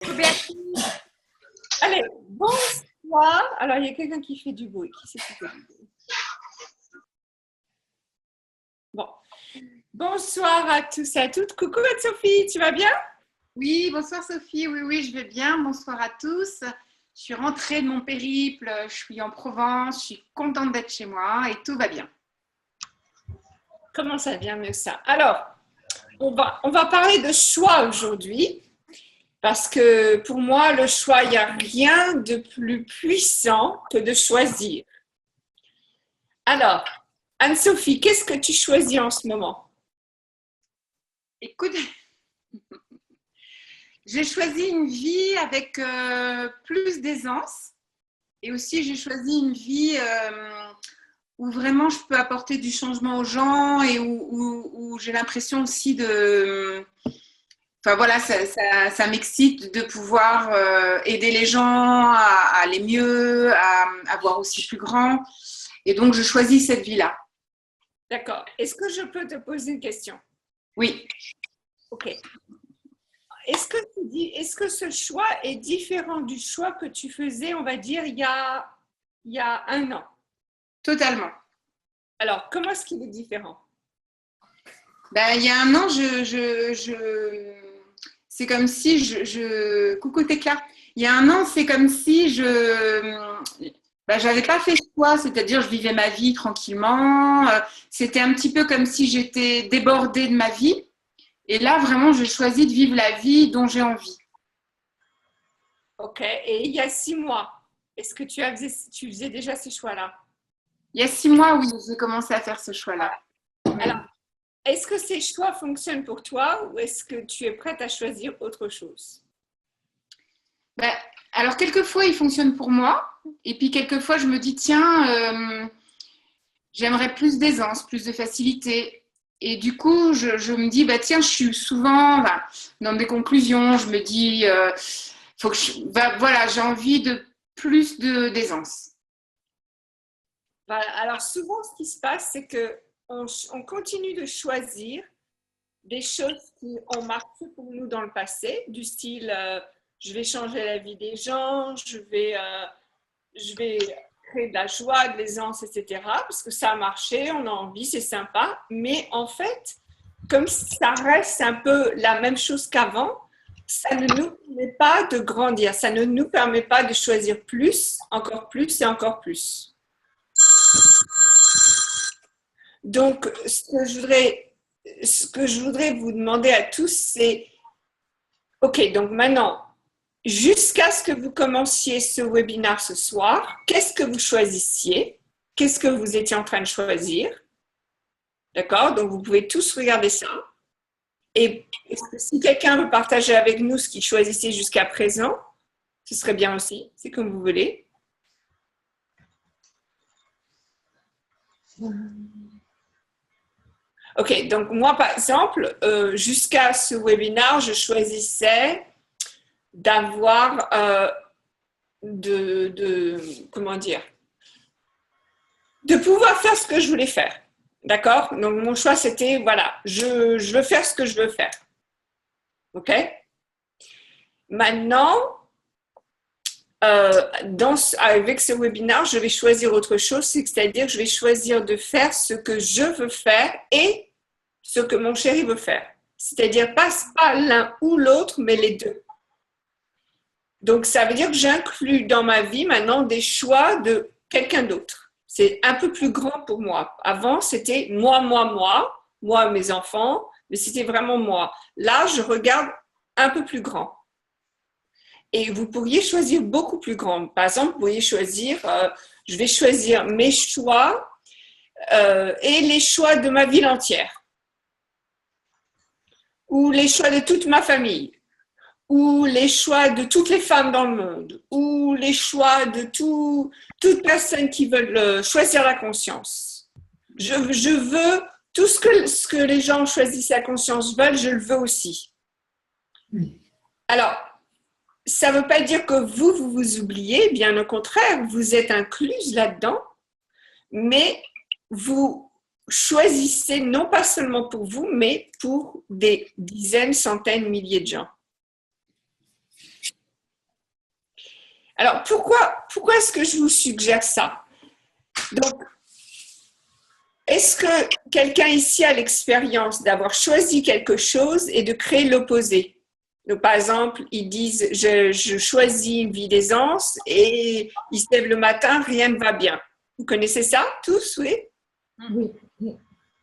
Béatrice. Allez, bonsoir. Alors, il y a quelqu'un qui fait du bruit. Qui c'est qui fait du bruit? Bon. Bonsoir à tous et à toutes. Coucou Anne-Sophie, tu vas bien? Oui, bonsoir Sophie. Oui, je vais bien. Bonsoir à tous. Je suis rentrée de mon périple. Je suis en Provence. Je suis contente d'être chez moi et tout va bien. Comment ça vient mieux ça? Alors, on va parler de choix aujourd'hui. Parce que pour moi, le choix, il n'y a rien de plus puissant que de choisir. Alors, Anne-Sophie, qu'est-ce que tu choisis en ce moment? Écoute, j'ai choisi une vie avec plus d'aisance et aussi j'ai choisi une vie où vraiment je peux apporter du changement aux gens et où j'ai l'impression aussi de... Enfin voilà, ça m'excite de pouvoir aider les gens à aller mieux, à voir aussi plus grand. Et donc, je choisis cette vie-là. D'accord. Est-ce que je peux te poser une question? Oui. Ok. Est-ce que ce choix est différent du choix que tu faisais, on va dire, il y a un an? Totalement. Alors, comment est-ce qu'il est différent? Ben, il y a un an, c'est comme si Coucou Tecla. Il y a un an, c'est comme si j'avais pas fait ce choix, c'est-à-dire je vivais ma vie tranquillement. C'était un petit peu comme si j'étais débordée de ma vie. Et là, vraiment, je choisis de vivre la vie dont j'ai envie. Ok. Et il y a 6 mois, est-ce que tu faisais déjà ces choix-là? Il y a 6 mois, oui, j'ai commencé à faire ce choix-là. Alors, est-ce que ces choix fonctionnent pour toi ou est-ce que tu es prête à choisir autre chose? Ben, alors, quelquefois, il fonctionne pour moi. Et puis, quelquefois, je me dis, tiens, j'aimerais plus d'aisance, plus de facilité. Et du coup, je me dis, bah, tiens, je suis souvent dans mes conclusions, je me dis, faut que voilà, j'ai envie de plus d'aisance. Voilà. Alors, souvent, ce qui se passe, c'est qu'on continue de choisir des choses qui ont marché pour nous dans le passé, du style je vais changer la vie des gens, je vais créer de la joie, de l'aisance, etc. Parce que ça a marché, on a envie, c'est sympa. Mais en fait, comme ça reste un peu la même chose qu'avant, ça ne nous permet pas de grandir, ça ne nous permet pas de choisir plus et encore plus. Donc, ce que je voudrais vous demander à tous, c'est, OK, donc maintenant, jusqu'à ce que vous commenciez ce webinaire ce soir, qu'est-ce que vous choisissiez? Qu'est-ce que vous étiez en train de choisir? D'accord? Donc, vous pouvez tous regarder ça. Et si quelqu'un veut partager avec nous ce qu'il choisissait jusqu'à présent, ce serait bien aussi. C'est comme vous voulez. OK, donc moi, par exemple, jusqu'à ce webinaire, je choisissais d'avoir comment dire, de pouvoir faire ce que je voulais faire. D'accord? Donc, mon choix, c'était, voilà, je veux faire ce que je veux faire. OK? Maintenant, avec ce webinaire, je vais choisir autre chose, c'est-à-dire que je vais choisir de faire ce que je veux faire et ce que mon chéri veut faire. C'est-à-dire pas l'un ou l'autre, mais les deux. Donc, ça veut dire que j'inclus dans ma vie maintenant des choix de quelqu'un d'autre. C'est un peu plus grand pour moi. Avant, c'était moi, mes enfants, mais c'était vraiment moi. Là, je regarde un peu plus grand. Et vous pourriez choisir beaucoup plus grand. Par exemple, vous pourriez choisir, je vais choisir mes choix et les choix de ma ville entière, ou les choix de toute ma famille, ou les choix de toutes les femmes dans le monde, ou les choix de toute personne qui veut choisir la conscience. Je veux tout ce que les gens choisissent la conscience veulent, je le veux aussi. Alors, ça ne veut pas dire que vous vous oubliez, bien au contraire, vous êtes incluse là-dedans, mais vous choisissez non pas seulement pour vous, mais pour des dizaines, centaines, milliers de gens. Alors, pourquoi est-ce que je vous suggère ça? Donc, est-ce que quelqu'un ici a l'expérience d'avoir choisi quelque chose et de créer l'opposé? Donc, par exemple, ils disent, je choisis une vie d'aisance et ils se lèvent le matin, rien ne va bien. Vous connaissez ça tous, oui? Oui.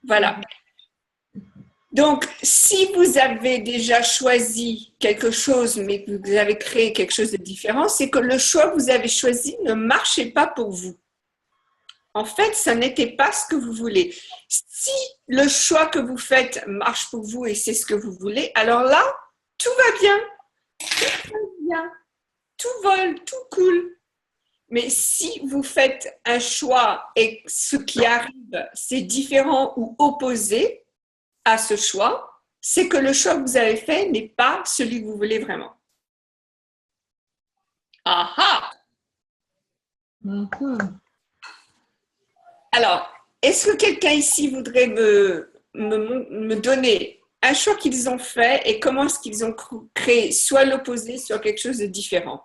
Voilà. Donc, si vous avez déjà choisi quelque chose, mais que vous avez créé quelque chose de différent, c'est que le choix que vous avez choisi ne marchait pas pour vous. En fait, ça n'était pas ce que vous voulez. Si le choix que vous faites marche pour vous et c'est ce que vous voulez, alors là, tout va bien. Tout va bien. Tout vole, tout coule. Mais si vous faites un choix et ce qui arrive, c'est différent ou opposé à ce choix, c'est que le choix que vous avez fait n'est pas celui que vous voulez vraiment. Ah ah! Alors, est-ce que quelqu'un ici voudrait me donner un choix qu'ils ont fait et comment est-ce qu'ils ont créé soit l'opposé, soit quelque chose de différent?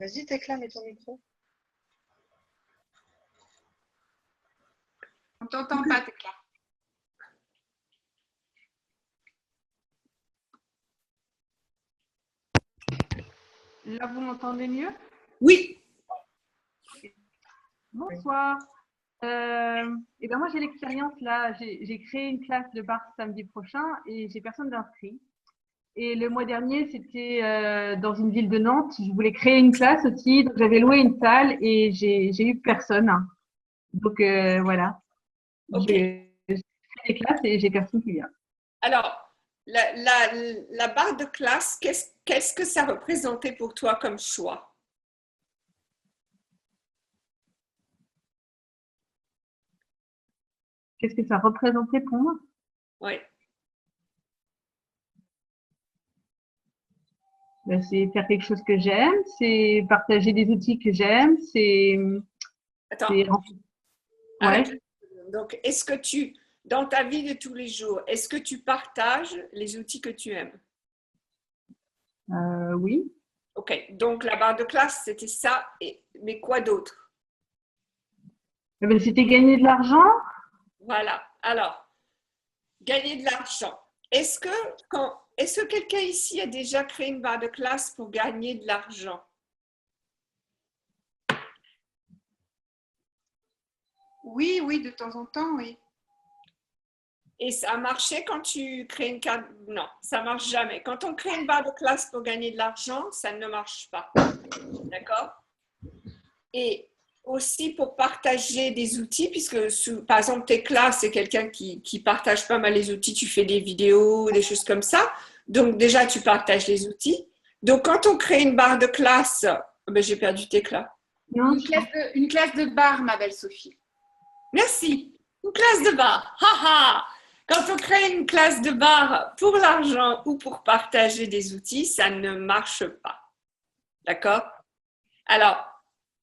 Vas-y, Tekla, mets ton micro. On t'entend pas, Tekla. Là, vous m'entendez mieux? Oui. Bonsoir. Et ben moi, j'ai l'expérience là. J'ai créé une classe de bar samedi prochain et j'ai personne d'inscrit. Et le mois dernier, c'était dans une ville de Nantes. Je voulais créer une classe aussi. Donc, j'avais loué une salle et j'ai eu personne. Donc, voilà. Okay. J'ai fait des classes et j'ai personne qui vient. Alors, la barre de classe, qu'est-ce que ça représentait pour toi comme choix? Qu'est-ce que ça représentait pour moi? Oui. Ben, c'est faire quelque chose que j'aime, c'est partager des outils que j'aime, c'est… Attends. Ouais. Donc, est-ce que dans ta vie de tous les jours, est-ce que tu partages les outils que tu aimes? Oui. Ok, donc la barre de classe, c'était ça, mais quoi d'autre? Ben, c'était gagner de l'argent. Voilà, alors, gagner de l'argent. Est-ce que quelqu'un ici a déjà créé une barre de classe pour gagner de l'argent? Oui, oui, de temps en temps, oui. Et ça a marché quand tu crées une carte? Non, ça ne marche jamais. Quand on crée une barre de classe pour gagner de l'argent, ça ne marche pas. D'accord? Et aussi pour partager des outils, puisque par exemple, Tekla, c'est quelqu'un qui partage pas mal les outils, tu fais des vidéos, des choses comme ça. Donc déjà, tu partages les outils. Donc quand on crée une barre de classe, ben, j'ai perdu Tekla. Non, une classe de bar, ma belle Sophie. Merci. Une classe de bar. Ha! Quand on crée une classe de bar pour l'argent ou pour partager des outils, ça ne marche pas. D'accord? Alors,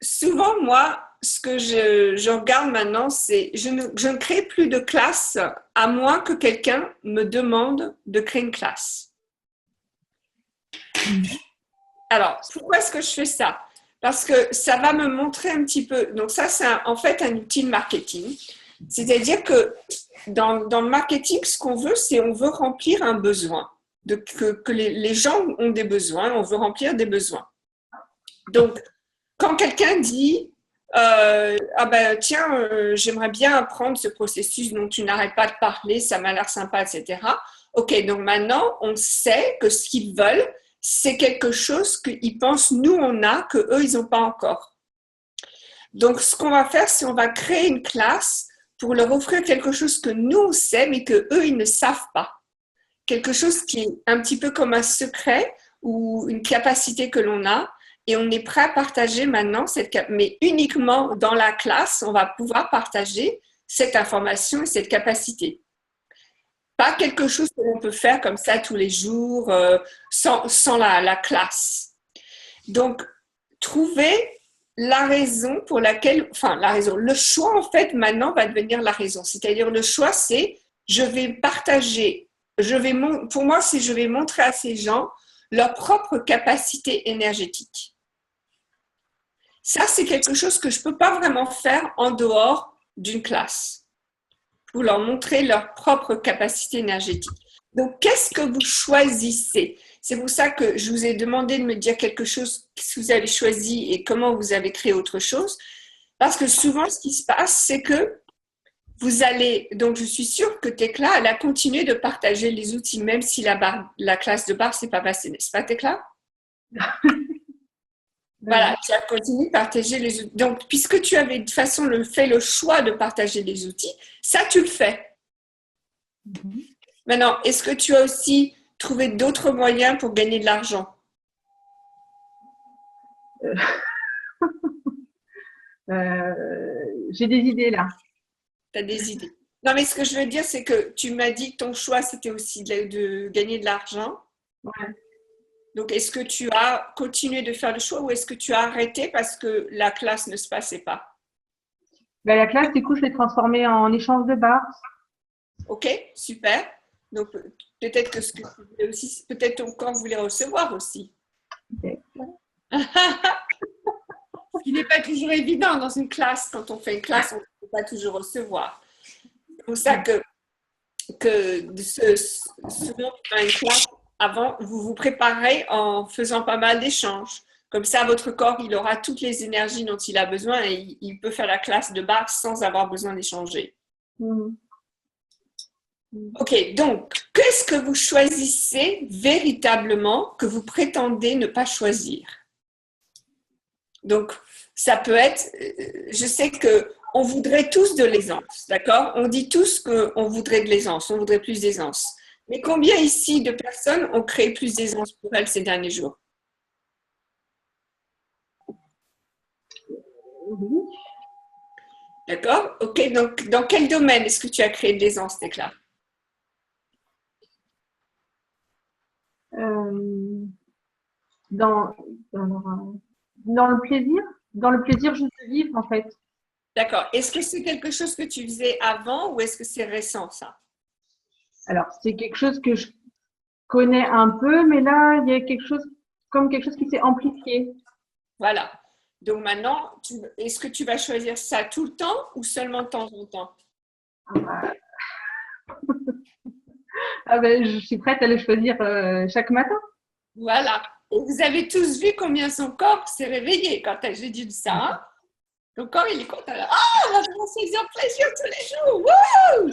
souvent, moi, ce que je regarde maintenant, c'est je ne crée plus de classe à moins que quelqu'un me demande de créer une classe. Alors, pourquoi est-ce que je fais ça? Parce que ça va me montrer un petit peu. Donc ça, c'est en fait un outil de marketing. C'est-à-dire que dans le marketing, ce qu'on veut, c'est on veut remplir un besoin. Que les gens ont des besoins, on veut remplir des besoins. Donc, quand quelqu'un dit ah ben tiens, j'aimerais bien apprendre ce processus dont tu n'arrêtes pas de parler, ça m'a l'air sympa, etc. Ok, donc maintenant, on sait que ce qu'ils veulent, c'est quelque chose qu'ils pensent nous on a, que eux ils n'ont pas encore. Donc, ce qu'on va faire, c'est on va créer une classe pour leur offrir quelque chose que nous on sait, mais que eux ils ne savent pas. Quelque chose qui est un petit peu comme un secret ou une capacité que l'on a. Et on est prêt à partager maintenant, mais uniquement dans la classe, on va pouvoir partager cette information et cette capacité. Pas quelque chose que l'on peut faire comme ça tous les jours, sans la classe. Donc, trouver la raison pour laquelle, le choix en fait maintenant va devenir la raison. C'est-à-dire le choix, c'est je vais partager, pour moi, c'est je vais montrer à ces gens leur propre capacité énergétique. Ça, c'est quelque chose que je ne peux pas vraiment faire en dehors d'une classe, pour leur montrer leur propre capacité énergétique. Donc, qu'est-ce que vous choisissez? C'est pour ça que je vous ai demandé de me dire quelque chose que vous avez choisi et comment vous avez créé autre chose. Parce que souvent, ce qui se passe, c'est que vous allez, donc je suis sûre que Tekla, elle a continué de partager les outils, même si la classe de bar s'est pas passée, n'est-ce pas Tekla? Voilà, tu as continué de partager les outils. Donc, puisque tu avais de toute façon fait le choix de partager les outils, ça tu le fais. Maintenant, est-ce que tu as aussi trouvé d'autres moyens pour gagner de l'argent? J'ai des idées là. Tu as des idées. Non, mais ce que je veux dire, c'est que tu m'as dit que ton choix, c'était aussi de gagner de l'argent. Ouais. Donc, est-ce que tu as continué de faire le choix ou est-ce que tu as arrêté parce que la classe ne se passait pas? Ben, la classe, du coup, je l'ai transformée en échange de bars. Ok, super. Donc, peut-être que ce que tu voulais aussi, peut-être ton corps voulait recevoir aussi. Okay. Ce qui n'est pas toujours évident dans une classe. Quand on fait une classe, on ne peut pas toujours recevoir. C'est pour ça que souvent, dans une classe, avant, vous vous préparez en faisant pas mal d'échanges. Comme ça, votre corps, il aura toutes les énergies dont il a besoin et il peut faire la classe de base sans avoir besoin d'échanger. Ok, donc, qu'est-ce que vous choisissez véritablement que vous prétendez ne pas choisir? Donc, ça peut être, je sais qu'on voudrait tous de l'aisance, d'accord? On dit tous qu'on voudrait de l'aisance, on voudrait plus d'aisance. Mais combien ici de personnes ont créé plus d'aisance pour elles ces derniers jours? D'accord? Ok, donc dans quel domaine est-ce que tu as créé de l'aisance, Tekla? Dans le plaisir juste de vivre en fait. D'accord. Est-ce que c'est quelque chose que tu faisais avant ou est-ce que c'est récent ça? Alors, c'est quelque chose que je connais un peu, mais là, il y a quelque chose qui s'est amplifié. Voilà. Donc maintenant, est-ce que tu vas choisir ça tout le temps ou seulement de temps en temps? Ah ben, je suis prête à le choisir chaque matin. Voilà. Et vous avez tous vu combien son corps s'est réveillé quand j'ai dit ça. Hein? Ton corps, il est content. Ah, on va pouvoir saisir plaisir tous les jours. Wouh!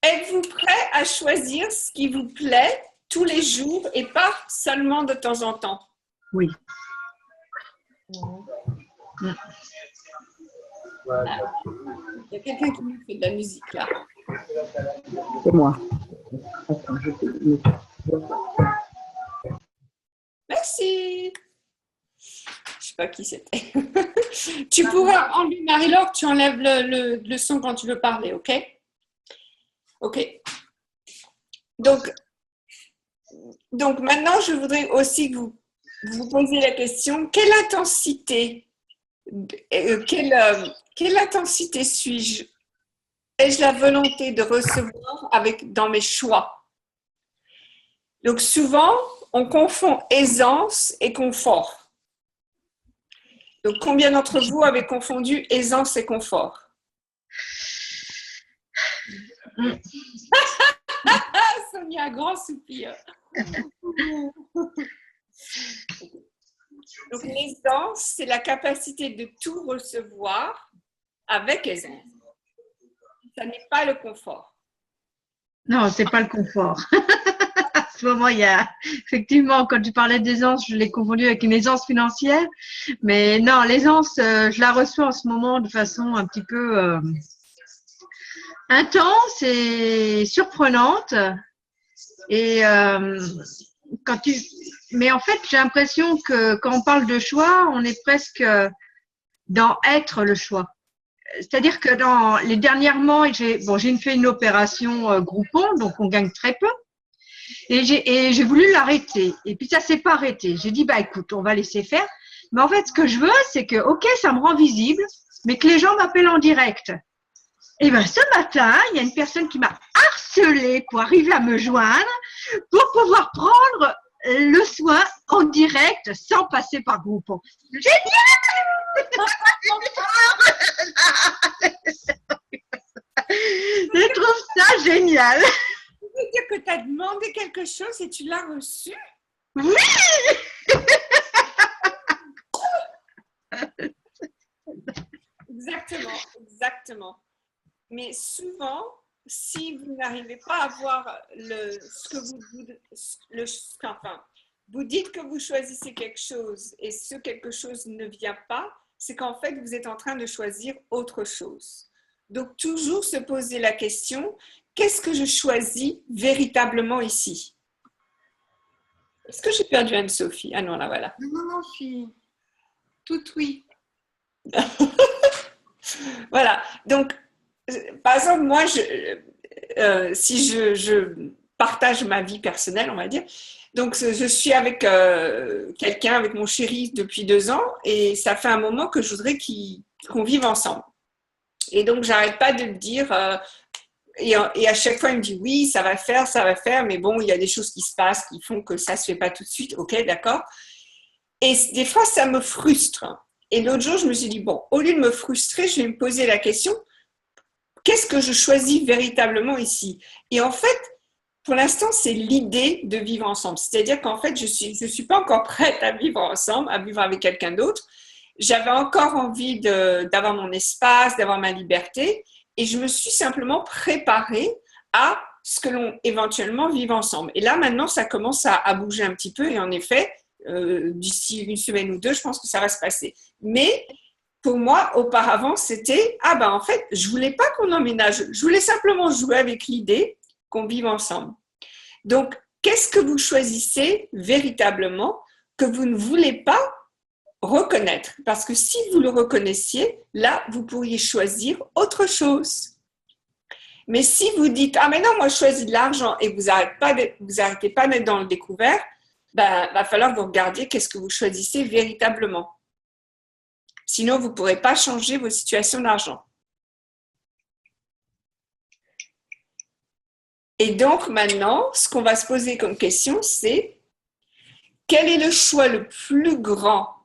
Êtes-vous prêt à choisir ce qui vous plaît tous les jours et pas seulement de temps en temps? Oui. Voilà. Il y a quelqu'un qui nous fait de la musique là. C'est moi. Merci. Je ne sais pas qui c'était. Tu pourras enlever, Marie-Laure, tu enlèves le son quand tu veux parler, ok? Ok. Donc maintenant, je voudrais aussi que vous posiez la question, quelle intensité suis-je? Ai-je la volonté de recevoir dans mes choix? Donc souvent, on confond aisance et confort. Donc combien d'entre vous avez confondu aisance et confort? Sonia, grand soupir. Donc l'aisance, c'est la capacité de tout recevoir avec aisance. Ça n'est pas le confort. Non, c'est pas le confort. À ce moment, il y a effectivement, quand tu parlais d'aisance, je l'ai confondu avec une aisance financière. Mais non, l'aisance, je la reçois en ce moment de façon un petit peu intense et surprenante. Et mais en fait, j'ai l'impression que quand on parle de choix, on est presque dans être le choix. C'est-à-dire que dernièrement, j'ai fait une opération Groupon, donc on gagne très peu. Et j'ai voulu l'arrêter. Et puis ça s'est pas arrêté. J'ai dit, bah écoute, on va laisser faire. Mais en fait, ce que je veux, c'est que, ok, ça me rend visible, mais que les gens m'appellent en direct. Et ben ce matin, il y a une personne qui m'a harcelée pour arriver à me joindre pour pouvoir prendre le soin en direct sans passer par Groupon. Je trouve ça génial. Tu veux dire que tu as demandé quelque chose et tu l'as reçu? Oui. Exactement, exactement. Mais souvent, si vous n'arrivez pas à voir ce que vous dites que vous choisissez quelque chose et ce quelque chose ne vient pas, c'est qu'en fait, vous êtes en train de choisir autre chose. Donc, toujours se poser la question, qu'est-ce que je choisis véritablement ici? Est-ce que j'ai perdu Anne-Sophie? Ah non, là, voilà. Non, je suis tout oui. Voilà. Donc, par exemple, moi, si je partage ma vie personnelle, on va dire, donc je suis avec quelqu'un, avec mon chéri depuis 2 ans, et ça fait un moment que je voudrais qu'on vive ensemble. Et donc, j'arrête pas de le dire. Et à chaque fois, il me dit oui, ça va faire, mais bon, il y a des choses qui se passent qui font que ça se fait pas tout de suite. Ok, d'accord. Et des fois, ça me frustre. Et l'autre jour, je me suis dit, bon, au lieu de me frustrer, je vais me poser la question, qu'est-ce que je choisis véritablement ici? Et en fait, pour l'instant, c'est l'idée de vivre ensemble. C'est-à-dire qu'en fait, je suis pas encore prête à vivre ensemble, à vivre avec quelqu'un d'autre. J'avais encore envie d'avoir mon espace, d'avoir ma liberté. Et je me suis simplement préparée à ce que l'on éventuellement vive ensemble. Et là, maintenant, ça commence à bouger un petit peu. Et en effet, d'ici 1 semaine ou 2, je pense que ça va se passer. Mais pour moi, auparavant, c'était en fait, je voulais pas qu'on emménage. Je voulais simplement jouer avec l'idée qu'on vive ensemble. Donc, qu'est-ce que vous choisissez véritablement que vous ne voulez pas reconnaître? Parce que si vous le reconnaissiez, là, vous pourriez choisir autre chose. Mais si vous dites « Ah, mais non, moi, je choisis de l'argent » et vous arrêtez pas d'être dans le découvert, va falloir que vous regardiez qu'est-ce que vous choisissez véritablement. Sinon, vous ne pourrez pas changer vos situations d'argent. Et donc, maintenant, ce qu'on va se poser comme question, c'est quel est le choix le plus grand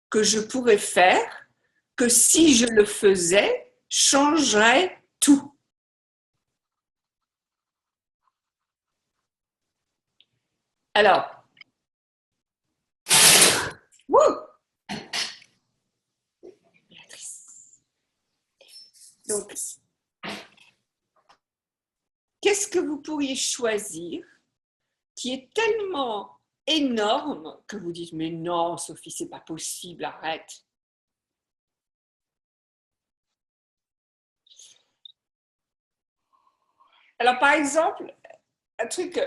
que je pourrais faire que si je le faisais, changerait tout? Alors, donc, qu'est-ce que vous pourriez choisir qui est tellement énorme que vous dites « Mais non, Sophie, c'est pas possible, arrête ». Alors, par exemple, un truc,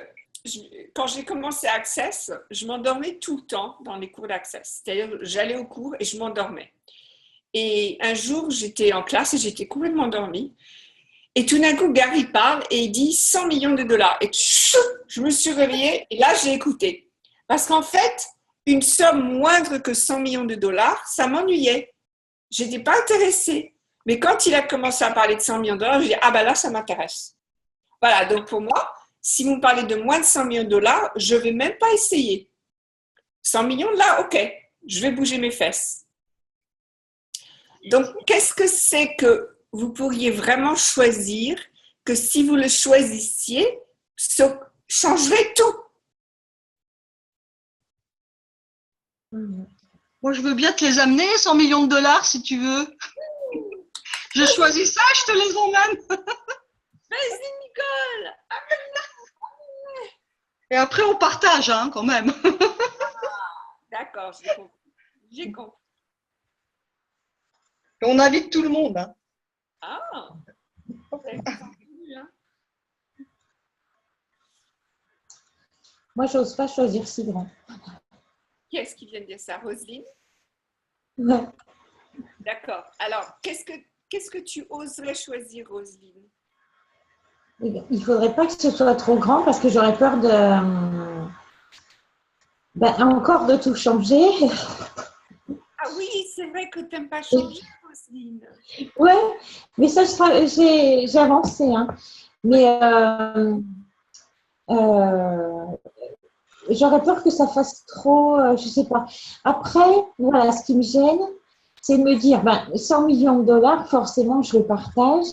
quand j'ai commencé Access, je m'endormais tout le temps dans les cours d'Access. C'est-à-dire, j'allais au cours et je m'endormais. Et un jour, j'étais en classe et j'étais complètement endormie. Et tout d'un coup, Gary parle et il dit 100 millions de dollars. Et je me suis réveillée et là, j'ai écouté. Parce qu'en fait, une somme moindre que 100 millions de dollars, ça m'ennuyait. Je n'étais pas intéressée. Mais quand il a commencé à parler de 100 millions de dollars, j'ai dit « Ah ben là, ça m'intéresse ». Voilà, donc pour moi, si vous me parlez de moins de 100 millions de dollars, je ne vais même pas essayer. 100 millions, là, ok, je vais bouger mes fesses. Donc, qu'est-ce que c'est que vous pourriez vraiment choisir que si vous le choisissiez, ça changerait tout? Moi, je veux bien te les amener, 100 millions de dollars, si tu veux. Je choisis ça, je te les emmène. Vas-y, Nicole! Et après, on partage, hein, quand même. D'accord, j'ai compris. J'ai compris. Et on invite tout le monde. Hein. Ah! Moi, j'ose pas choisir si grand. Qui est-ce qui vient de dire ça? Roselyne? Ouais. D'accord. Alors, qu'est-ce que tu oserais choisir, Roselyne? Il faudrait pas que ce soit trop grand parce que j'aurais peur encore de tout changer. Ah oui, c'est vrai que tu n'aimes pas changer, Roselyne. Ouais, mais ça, j'ai avancé. Hein. Mais Euh, J'aurais peur que ça fasse trop, je sais pas. Après, voilà, ce qui me gêne, c'est de me dire, 100 millions de dollars, forcément, je le partage.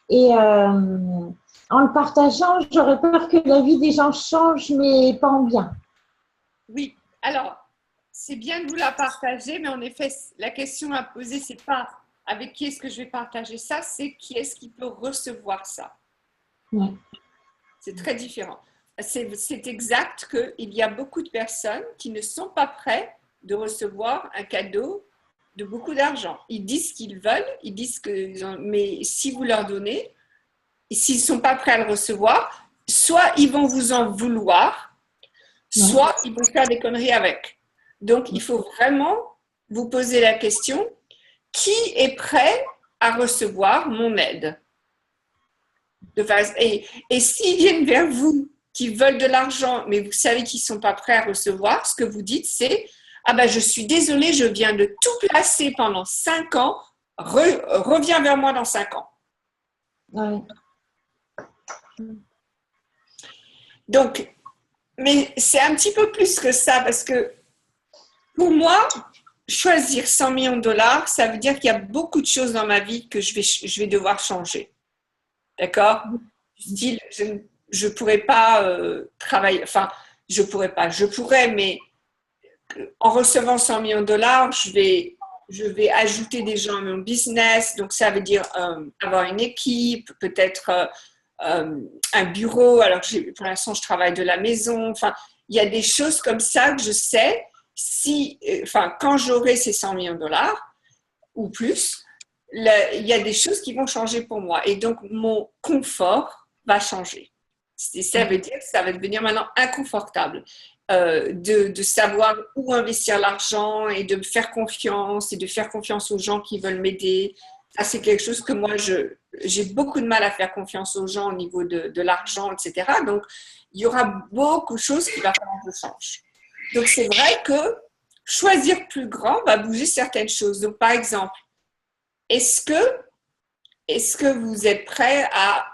Et en le partageant, j'aurais peur que la vie des gens change, mais pas en bien. Oui, alors, c'est bien de vous la partager, mais en effet, la question à poser, c'est pas avec qui est-ce que je vais partager ça, c'est qui est-ce qui peut recevoir ça. Ouais. C'est très différent. C'est exact qu'il y a beaucoup de personnes qui ne sont pas prêtes de recevoir un cadeau de beaucoup d'argent. Ils disent qu'ils veulent, ils disent que, mais si vous leur donnez, s'ils ne sont pas prêts à le recevoir, soit ils vont vous en vouloir, soit ils vont faire des conneries avec. Donc, il faut vraiment vous poser la question, qui est prêt à recevoir mon aide? Et s'ils viennent vers vous, qui veulent de l'argent, mais vous savez qu'ils ne sont pas prêts à recevoir, ce que vous dites, c'est « Ah ben, je suis désolée, je viens de tout placer pendant 5 ans, reviens vers moi dans 5 ans. Ouais. » Donc, mais c'est un petit peu plus que ça, parce que pour moi, choisir 100 millions de dollars, ça veut dire qu'il y a beaucoup de choses dans ma vie que je vais devoir changer. D'accord? Style, je ne pourrais pas travailler, enfin, je pourrais, mais en recevant 100 millions de dollars, je vais ajouter des gens à mon business, donc ça veut dire avoir une équipe, peut-être un bureau, alors que pour l'instant, je travaille de la maison, enfin, il y a des choses comme ça que je sais, quand j'aurai ces 100 millions de dollars ou plus, il y a des choses qui vont changer pour moi. Et donc, mon confort va changer. Ça veut dire que ça va devenir maintenant inconfortable de savoir où investir l'argent et de me faire confiance et de faire confiance aux gens qui veulent m'aider. Ça, c'est quelque chose que moi, j'ai beaucoup de mal à faire confiance aux gens au niveau de l'argent, etc. Donc, il y aura beaucoup de choses qui va falloir que je change. Donc, c'est vrai que choisir plus grand va bouger certaines choses. Donc, par exemple, est-ce que vous êtes prêt à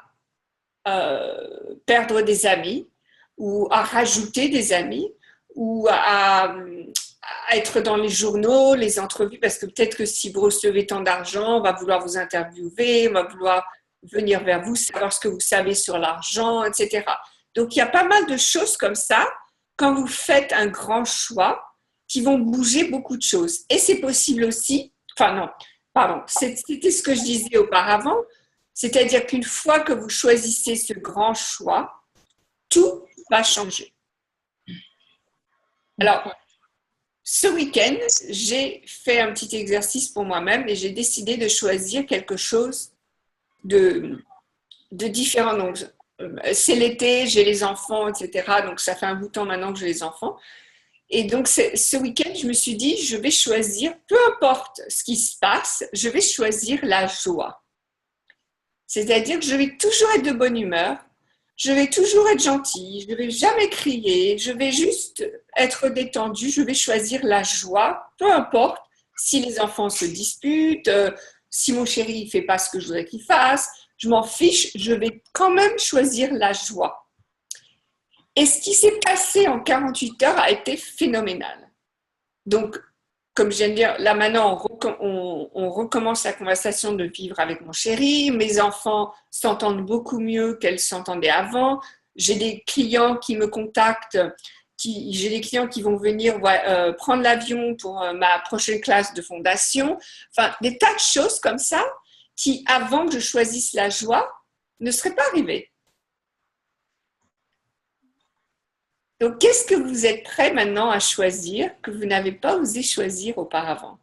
perdre des amis ou à rajouter des amis ou à être dans les journaux, les entrevues, parce que peut-être que si vous recevez tant d'argent, on va vouloir vous interviewer, on va vouloir venir vers vous, savoir ce que vous savez sur l'argent, etc. Donc, il y a pas mal de choses comme ça quand vous faites un grand choix qui vont bouger beaucoup de choses. Et c'est possible aussi, c'était ce que je disais auparavant, c'est-à-dire qu'une fois que vous choisissez ce grand choix, tout va changer. Alors, ce week-end, j'ai fait un petit exercice pour moi-même et j'ai décidé de choisir quelque chose de différent. Donc, c'est l'été, j'ai les enfants, etc. Donc, ça fait un bout de temps maintenant que j'ai les enfants. Et donc, ce week-end, je me suis dit, je vais choisir, peu importe ce qui se passe, je vais choisir la joie. C'est-à-dire que je vais toujours être de bonne humeur, je vais toujours être gentille, je ne vais jamais crier, je vais juste être détendue, je vais choisir la joie, peu importe si les enfants se disputent, si mon chéri ne fait pas ce que je voudrais qu'il fasse, je m'en fiche, je vais quand même choisir la joie. Et ce qui s'est passé en 48 heures a été phénoménal. Donc, comme je viens de dire, là maintenant, on recommence la conversation de vivre avec mon chéri. Mes enfants s'entendent beaucoup mieux qu'elles s'entendaient avant. J'ai des clients qui me contactent, j'ai des clients qui vont venir prendre l'avion pour ma prochaine classe de fondation. Enfin, des tas de choses comme ça qui, avant que je choisisse la joie, ne seraient pas arrivées. Donc, qu'est-ce que vous êtes prêt maintenant à choisir que vous n'avez pas osé choisir auparavant?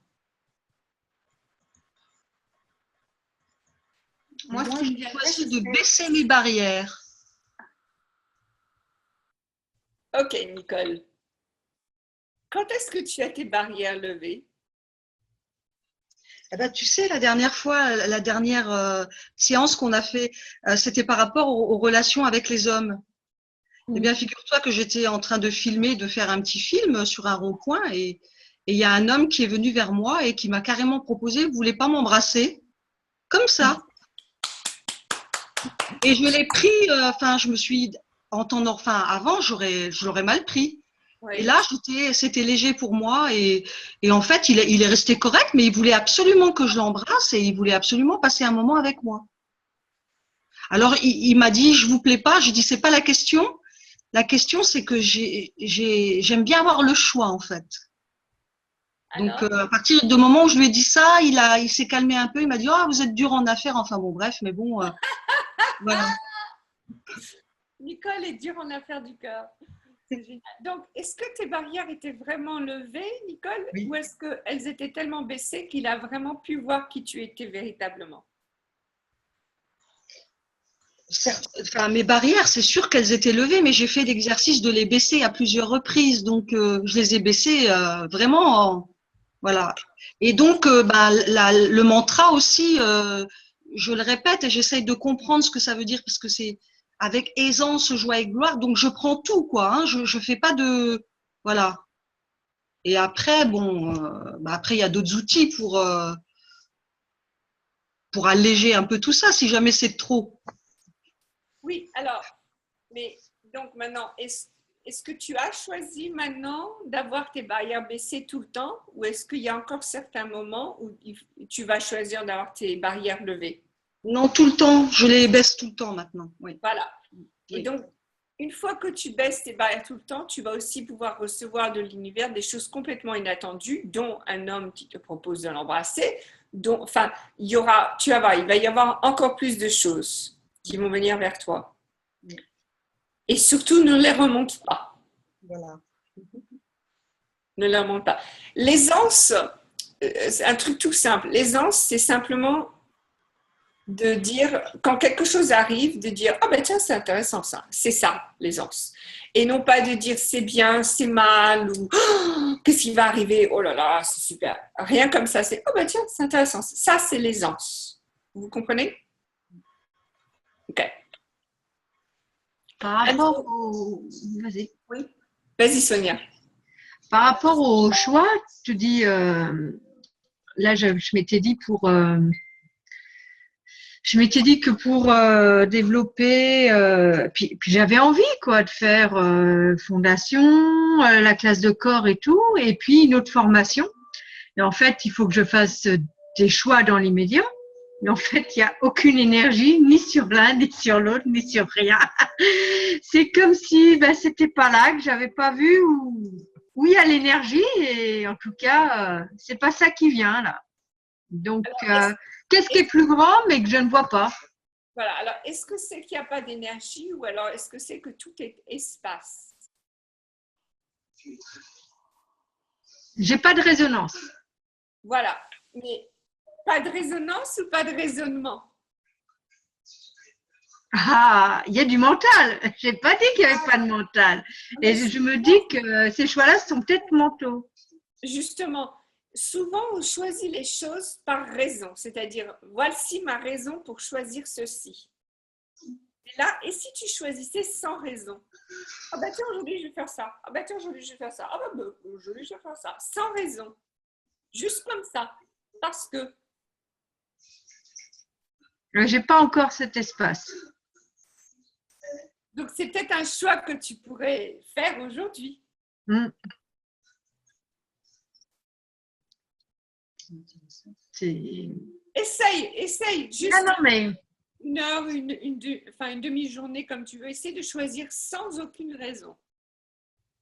Moi, j'ai choisi de baisser mes barrières. Ok, Nicole. Quand est-ce que tu as tes barrières levées? Eh ben, tu sais, la dernière fois, la dernière séance qu'on a fait, c'était par rapport aux relations avec les hommes. Eh bien, figure-toi que j'étais en train de filmer, de faire un petit film sur un rond-point et il y a un homme qui est venu vers moi et qui m'a carrément proposé, vous voulez pas m'embrasser? Comme ça. Et je l'ai pris, je me suis avant, je l'aurais mal pris. Oui. Et là, c'était léger pour moi. Et en fait, il est resté correct, mais il voulait absolument que je l'embrasse et il voulait absolument passer un moment avec moi. Alors, il m'a dit, je vous plais pas. Je dis, c'est pas la question. La question, c'est que j'aime bien avoir le choix, en fait. Donc, Alors, à partir du moment où je lui ai dit ça, il s'est calmé un peu. Il m'a dit, ah, vous êtes dur en affaires. Enfin, bon, bref, mais bon, voilà. Nicole est dure en affaires du cœur. C'est génial. Donc, est-ce que tes barrières étaient vraiment levées, Nicole, Oui. ou est-ce qu'elles étaient tellement baissées qu'il a vraiment pu voir qui tu étais véritablement? Certes, enfin, mes barrières, c'est sûr qu'elles étaient levées, mais j'ai fait l'exercice de les baisser à plusieurs reprises. Donc, je les ai baissées vraiment, voilà. Et donc, le mantra aussi, je le répète et j'essaye de comprendre ce que ça veut dire parce que c'est avec aisance, joie et gloire. Donc, je prends tout, quoi. Hein, je fais pas de, voilà. Et après, bon, après, il y a d'autres outils pour alléger un peu tout ça, si jamais c'est trop. Oui, alors, mais donc maintenant, est-ce que tu as choisi maintenant d'avoir tes barrières baissées tout le temps ou est-ce qu'il y a encore certains moments où tu vas choisir d'avoir tes barrières levées? Non, tout le temps. Je les baisse tout le temps maintenant. Oui. Voilà. Et Oui. donc, une fois que tu baisses tes barrières tout le temps, tu vas aussi pouvoir recevoir de l'univers des choses complètement inattendues, dont un homme qui te propose de l'embrasser. Enfin, tu vas voir, il va y avoir encore plus de choses qui vont venir vers toi. Et surtout, ne les remonte pas. Voilà. Ne les remonte pas. L'aisance, c'est un truc tout simple. L'aisance, c'est simplement de dire, quand quelque chose arrive, de dire « Ah ben tiens, c'est intéressant ça ». C'est ça, l'aisance. Et non pas de dire « c'est bien, c'est mal » ou oh, « qu'est-ce qui va arriver ? Oh là là, c'est super ». Rien comme ça, c'est « Oh ben tiens, c'est intéressant ». Ça, c'est l'aisance. Vous comprenez ? Ok. Par rapport au… Vas-y. Oui. Vas-y, Sonia. Par rapport au choix, tu dis, là, je m'étais dit je m'étais dit que pour développer, puis j'avais envie quoi de faire fondation, la classe de corps et tout, et puis une autre formation. Et en fait, il faut que je fasse des choix dans l'immédiat. Mais en fait, il n'y a aucune énergie, ni sur l'un, ni sur l'autre, ni sur rien. C'est comme si c'était pas là, que j'avais pas vu où il y a l'énergie, et en tout cas, c'est pas ça qui vient là. Donc, qu'est-ce qui est plus grand, mais que je ne vois pas? Voilà, alors est-ce que c'est qu'il n'y a pas d'énergie ou alors est-ce que c'est que tout est espace? J'ai pas de résonance. Voilà, mais pas de résonance ou pas de raisonnement? Ah, il y a du mental. J'ai pas dit qu'il n'y avait pas de mental. Et je me dis que ces choix-là sont peut-être mentaux. Justement, souvent on choisit les choses par raison, c'est-à-dire voici ma raison pour choisir ceci. Et là, et si tu choisissais sans raison? Ah bah tiens, aujourd'hui je vais faire ça. Ah bah tiens, aujourd'hui je vais faire ça. Ah bah aujourd'hui je vais faire ça. Sans raison. Juste comme ça. Parce que. J'ai pas encore cet espace. Donc c'est peut-être un choix que tu pourrais faire aujourd'hui. Essaye. Juste non, mais… une heure, une demi-journée comme tu veux. Essaye de choisir sans aucune raison.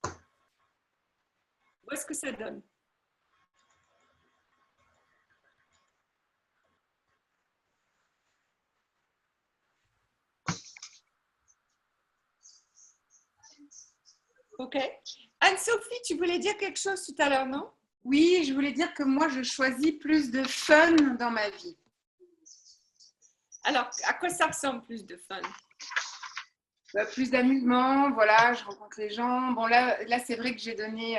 Où est-ce que ça donne? Ok. Anne-Sophie, tu voulais dire quelque chose tout à l'heure, non? Oui, je voulais dire que moi, je choisis plus de fun dans ma vie. Alors, à quoi ça ressemble plus de fun? Plus d'amusement, voilà, je rencontre les gens. Bon, là c'est vrai que j'ai donné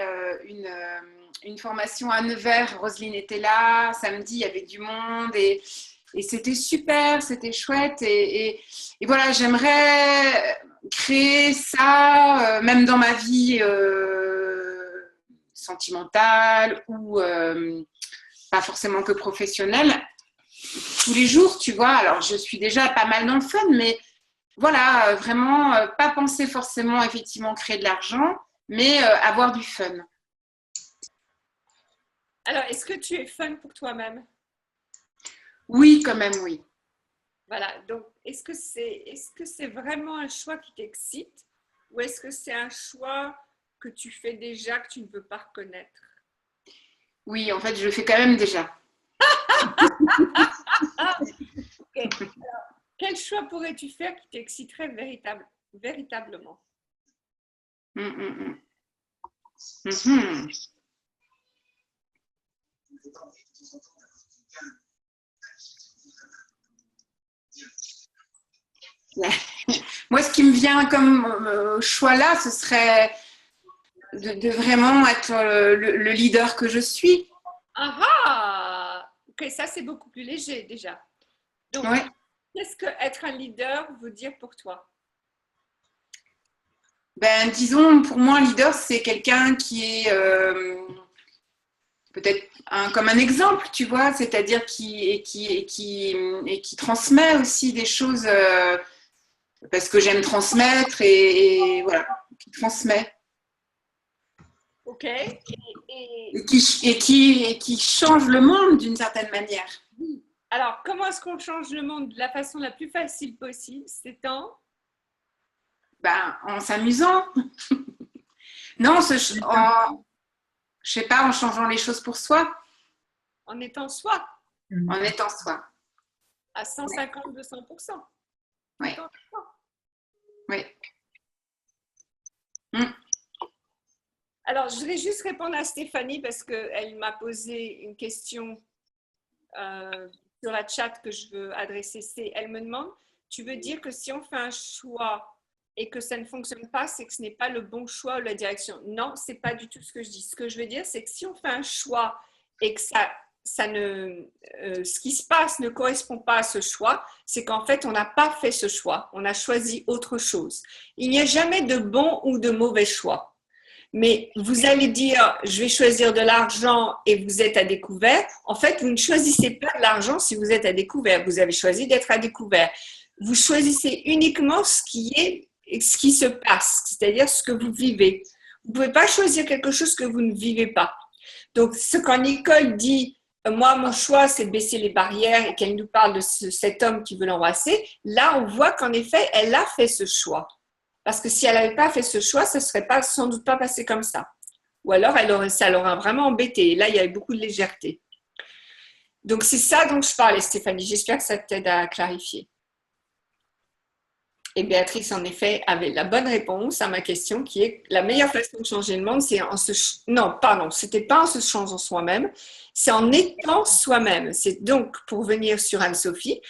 une formation à Nevers. Roselyne était là. Samedi, il y avait du monde et c'était super, c'était chouette. Et voilà, j'aimerais créer ça, même dans ma vie sentimentale ou pas forcément que professionnelle. Tous les jours, tu vois. Alors, je suis déjà pas mal dans le fun, mais voilà, vraiment, pas penser forcément effectivement créer de l'argent, mais avoir du fun. Alors, est-ce que tu es fun pour toi-même? Oui, quand même, oui. Voilà, donc est-ce que c'est vraiment un choix qui t'excite ou est-ce que c'est un choix que tu fais déjà, que tu ne veux pas reconnaître? Oui, en fait, je le fais quand même déjà. Okay. Alors, quel choix pourrais-tu faire qui t'exciterait véritablement? Moi, ce qui me vient comme choix là, ce serait de vraiment être le leader que je suis. Ah! Ok, ça c'est beaucoup plus léger déjà. Donc, Ouais. qu'est-ce que être un leader veut dire pour toi? Ben, disons, pour moi, un leader, c'est quelqu'un qui est peut-être comme un exemple, tu vois, c'est-à-dire qui transmet aussi des choses parce que j'aime transmettre et voilà, qui transmet. Ok. Et qui change le monde d'une certaine manière. Alors, comment est-ce qu'on change le monde de la façon la plus facile possible? C'est en s'amusant. Non, je sais pas, en changeant les choses pour soi. en étant soi, En étant soi. à 150-200%. Oui. Oui. Alors, je voudrais juste répondre à Stéphanie parce qu'elle m'a posé une question sur la chat que je veux adresser. Elle me demande, tu veux dire que si on fait un choix et que ça ne fonctionne pas, c'est que ce n'est pas le bon choix ou la direction? Non, ce n'est pas du tout ce que je dis. Ce que je veux dire, c'est que si on fait un choix et que ce qui se passe ne correspond pas à ce choix, c'est qu'en fait, on n'a pas fait ce choix. On a choisi autre chose. Il n'y a jamais de bon ou de mauvais choix. Mais vous allez dire, je vais choisir de l'argent et vous êtes à découvert. En fait, vous ne choisissez pas de l'argent si vous êtes à découvert. Vous avez choisi d'être à découvert. Vous choisissez uniquement ce qui se passe, c'est-à-dire ce que vous vivez. Vous ne pouvez pas choisir quelque chose que vous ne vivez pas. Donc, quand Nicole dit, moi, mon choix, c'est de baisser les barrières et qu'elle nous parle de cet homme qui veut l'embrasser, là, on voit qu'en effet, elle a fait ce choix. Parce que si elle n'avait pas fait ce choix, ça ne serait sans doute pas passé comme ça. Ou alors, ça l'aurait vraiment embêté. Et là, il y avait beaucoup de légèreté. Donc, c'est ça dont je parlais, Stéphanie. J'espère que ça t'aide à clarifier. Et Béatrice, en effet, avait la bonne réponse à ma question qui est la meilleure façon de changer le monde, c'est Non, pardon, c'était pas en se changeant soi-même, c'est en étant soi-même. C'est donc, pour venir sur Anne-Sophie,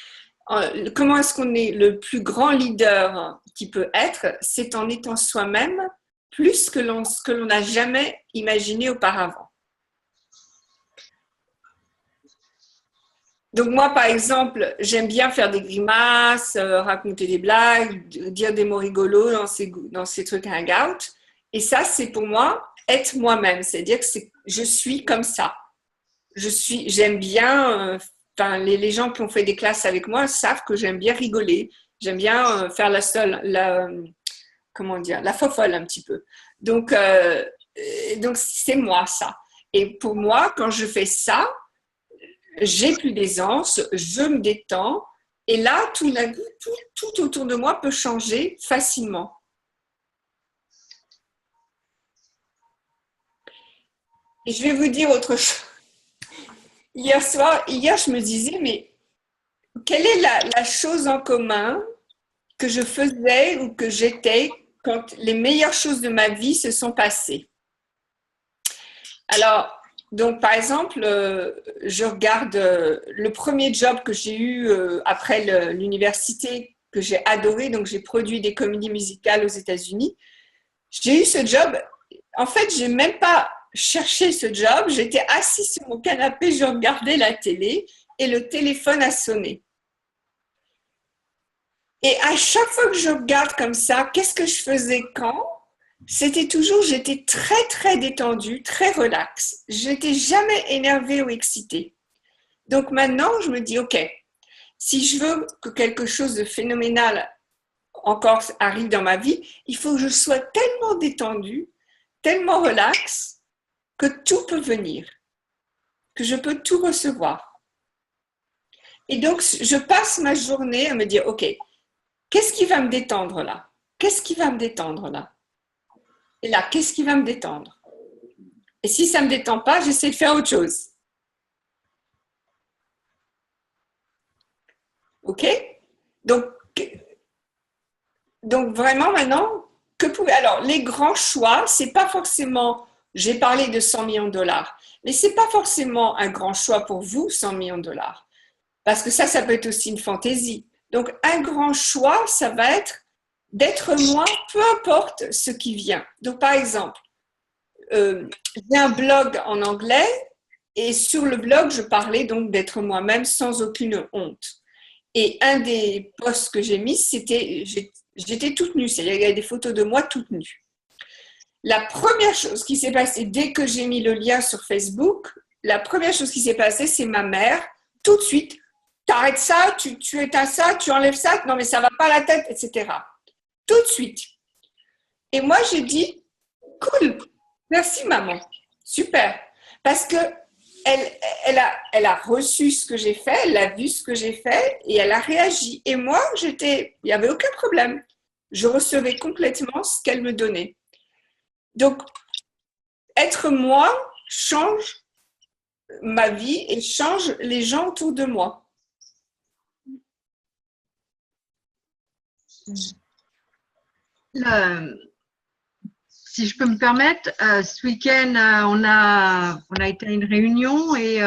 comment est-ce qu'on est le plus grand leader qui peut être? C'est en étant soi-même plus que ce que l'on n'a jamais imaginé auparavant. Donc moi, par exemple, j'aime bien faire des grimaces, raconter des blagues, dire des mots rigolos dans ces trucs hangout. Et ça, c'est pour moi être moi-même, c'est-à-dire que je suis comme ça. J'aime bien, les gens qui ont fait des classes avec moi savent que j'aime bien rigoler, j'aime bien faire la fofolle un petit peu. Donc c'est moi ça. Et pour moi, quand je fais ça, j'ai plus d'aisance, je me détends et là, tout autour de moi peut changer facilement. Et je vais vous dire autre chose. Hier, je me disais, mais quelle est la chose en commun que je faisais ou que j'étais quand les meilleures choses de ma vie se sont passées? Alors, donc, par exemple, je regarde le premier job que j'ai eu après l'université, que j'ai adoré. Donc, j'ai produit des comédies musicales aux États-Unis. J'ai eu ce job. En fait, je n'ai même pas cherché ce job. J'étais assise sur mon canapé, je regardais la télé et le téléphone a sonné. Et à chaque fois que je regarde comme ça, qu'est-ce que je faisais quand? C'était toujours, j'étais très, très détendue, très relaxe. Je n'étais jamais énervée ou excitée. Donc maintenant, je me dis, OK, si je veux que quelque chose de phénoménal encore arrive dans ma vie, il faut que je sois tellement détendue, tellement relax, que tout peut venir, que je peux tout recevoir. Et donc, je passe ma journée à me dire, ok, qu'est-ce qui va me détendre là? Qu'est-ce qui va me détendre là? Et là, qu'est-ce qui va me détendre? Et si ça ne me détend pas, j'essaie de faire autre chose. Ok? Donc vraiment maintenant, alors les grands choix, c'est pas forcément, j'ai parlé de 100 millions de dollars, mais c'est pas forcément un grand choix pour vous, 100 millions de dollars. Parce que ça peut être aussi une fantaisie. Donc un grand choix, ça va être d'être moi, peu importe ce qui vient. Donc par exemple, j'ai un blog en anglais et sur le blog, je parlais donc d'être moi-même sans aucune honte. Et un des posts que j'ai mis, c'était, j'étais toute nue, c'est-à-dire il y avait des photos de moi toute nue. La première chose qui s'est passée dès que j'ai mis le lien sur Facebook, la première chose qui s'est passée, c'est ma mère, tout de suite, t'arrêtes ça, tu éteins ça, tu enlèves ça, non mais ça va pas à la tête, etc. Tout de suite. Et moi, j'ai dit, cool, merci maman, super. Parce que elle a reçu ce que j'ai fait, elle a vu ce que j'ai fait et elle a réagi. Et moi, il n'y avait aucun problème. Je recevais complètement ce qu'elle me donnait. Donc, être moi change ma vie et change les gens autour de moi. Si je peux me permettre, ce week-end, on a été à une réunion et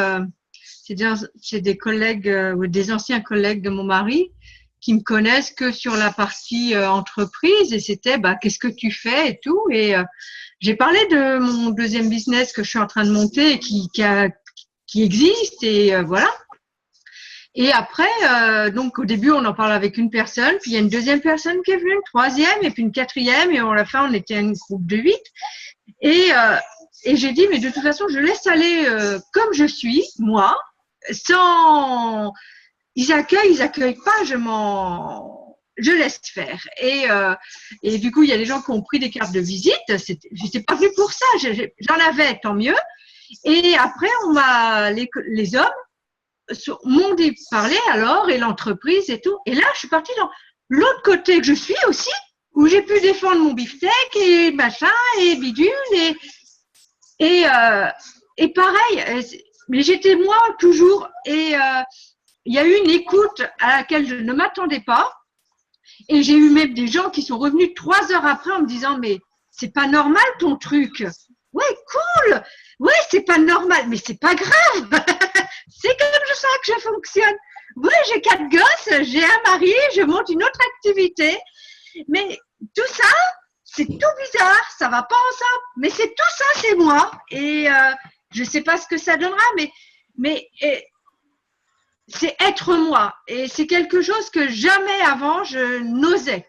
c'est des collègues ou des anciens collègues de mon mari qui me connaissent que sur la partie entreprise et c'était qu'est-ce que tu fais et tout et j'ai parlé de mon deuxième business que je suis en train de monter et qui existe et voilà. Et après, donc au début, on en parle avec une personne, puis il y a une deuxième personne qui est venue, une troisième, et puis une quatrième, et à la fin, on était un groupe de 8. Et j'ai dit, mais de toute façon, je laisse aller comme je suis, moi, sans… Ils accueillent pas, je laisse faire. Et du coup, il y a des gens qui ont pris des cartes de visite. J'étais pas venue pour ça. J'en avais, tant mieux. Et après, les hommes m'ont dit parler alors et l'entreprise et tout. Et là, je suis partie dans l'autre côté que je suis aussi, où j'ai pu défendre mon beefsteak et machin et bidule et pareil. Mais j'étais moi toujours et il y a eu une écoute à laquelle je ne m'attendais pas et j'ai eu même des gens qui sont revenus 3 heures après en me disant mais c'est pas normal ton truc. Ouais, cool. Ouais, c'est pas normal, mais c'est pas grave. C'est comme ça que je fonctionne. Oui, j'ai 4 gosses, j'ai un mari, je monte une autre activité. Mais tout ça, c'est tout bizarre, ça va pas ensemble. Mais c'est tout ça, c'est moi. Et je sais pas ce que ça donnera, mais c'est être moi. Et c'est quelque chose que jamais avant je n'osais.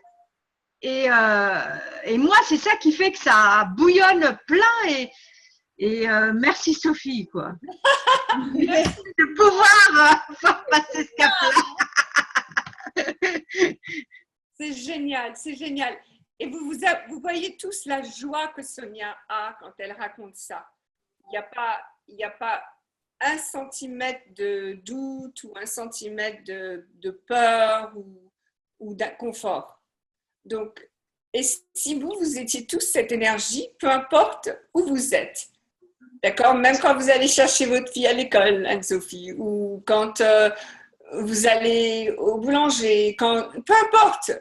Et moi, c'est ça qui fait que ça bouillonne plein et merci Sophie, quoi. Merci de pouvoir faire passer ce cap-là. C'est génial, c'est génial. Et vous voyez tous la joie que Sonia a quand elle raconte ça. Il n'y a pas 1 centimètre de doute ou 1 centimètre de peur ou d'inconfort. Donc, et si vous étiez tous cette énergie, peu importe où vous êtes, d'accord? Même quand vous allez chercher votre fille à l'école, Anne-Sophie, ou quand vous allez au boulanger, peu importe,